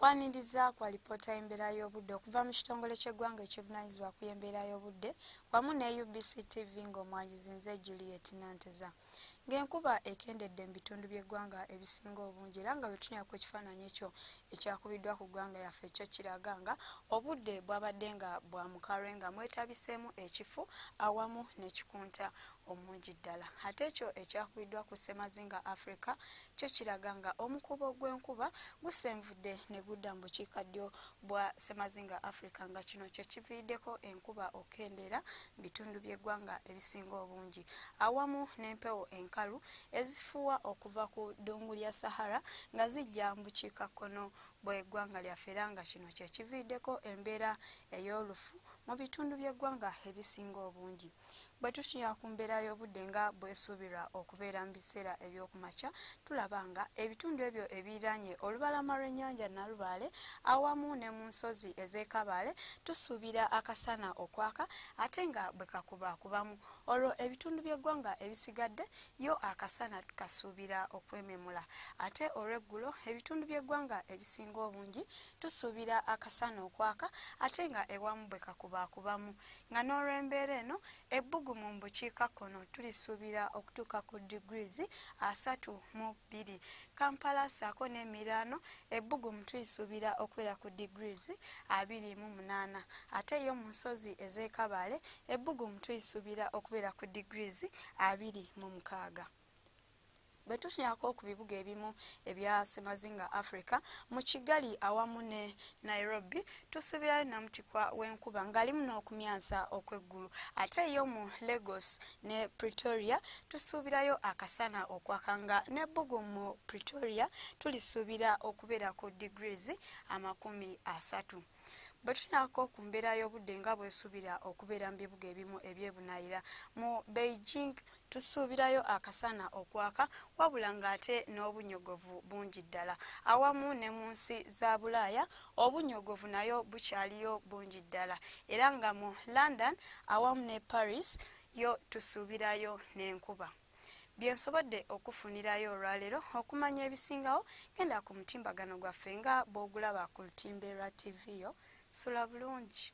Kwaniriza kwa lipoota y'embeera y'obudde okuva mu kitongole ky'eggwanga ekivunaanyizibwa ku y'embeera y'obudde wamu ne UBC TV ng'omwanjuzi nze Juliet Nanteza. Ng'enkuba ekendedde mu bitundu by'eggwanga ebisinga obungi era nga bwe tunyako ekifaananyi ekyo ekyakubiddwa ku ggwanga lyaffe ekyo kiraga nga obudde bwabadde nga bwa mukalwe nga mwetabiseemu ekifu awamu n'ekikunta omungi ddala. Ate ekyo ekyakubiddwa ku Ssemazinga Africa kyo kiraga nga omukubo gw'enkuba gusenvudde ne gudda mu bukiikaddyo bwa Ssemazinga Africa nga kino kye kiviiriddeko enkuba okendeera mu bitundu by'eggwanga ebisinga obungi awamu n'empewo enkalu ezifuuwa okuva ku ddungu lya Sahara nga zijja mu bukiikakkono bw'eggwanga lyaffe era nga kino kye kiviiriddeko embeera ey'olufu mu bitundu by'eggwanga ebisinga obungi. Bwe tutunuulira ku mbeera y'obudde nga bwesuubirwa okubeera mu biseera eby'okumakya tulaba nga ebitundu ebyo ebiriraanye olubalama lw'ennyanja Nalubaale awamu ne mu nsozi ez'e Kabaale tusuubira akasana okwaka ate nga bwe kakubakubamu olwo ebitundu by'eggwanga ebisigadde yo akasana tukasuubira okwememula ate olw'eggulo ebitundu by'eggwanga ebisinga obungi tusuubira akasana okwaka ate nga ewamu bwe kakubakubamu nga n'olw'embeera eno ebbugumu mu bukiikakkono tulisuubira okutuuka ku degrees 32. Kampala ssaako n'Emirano ebbugumu tulisuubira okubeera ku degrees 28 ate yo mu nsozi ez'e Kabaale ebbugumu tulisuubira okubeera ku degrees 26. Bwe tutunuulirako ku bibuga ebimu ebya Ssemazinga Africa mu Kigali awamu ne Nairobi tusuubirayo namutikwa w'enkuba ng'alimu n'okumyansa okw'eggulu ate yo mu Lagos ne Pretoria tusuubirayo akasana okwaka nga n'ebbugumu mu Pretoria tulisuubira okubeera ku degrees 30. Bwe tutunuulirako ku mbeera y'obudde nga bwesuubira okubeera mu bibuga ebimu ebyebunaayira mu Beijing tusuubirayo akasana okwaka wabula ng'ate n'obunyogovu bungi ddala awamu ne mu nsi za Bulaaya obunyogovu nayo bukyaliyo bungi ddala era nga mu London awamu ne Paris yo tusuubirayo n'enkuba. Byensobodde okufunirayo olwaleero okumanya ebisingawo genda ku mutimbagano gwaffe nga bw'ogulaba ku lutimbe lwa TV yo. Sula bulungi.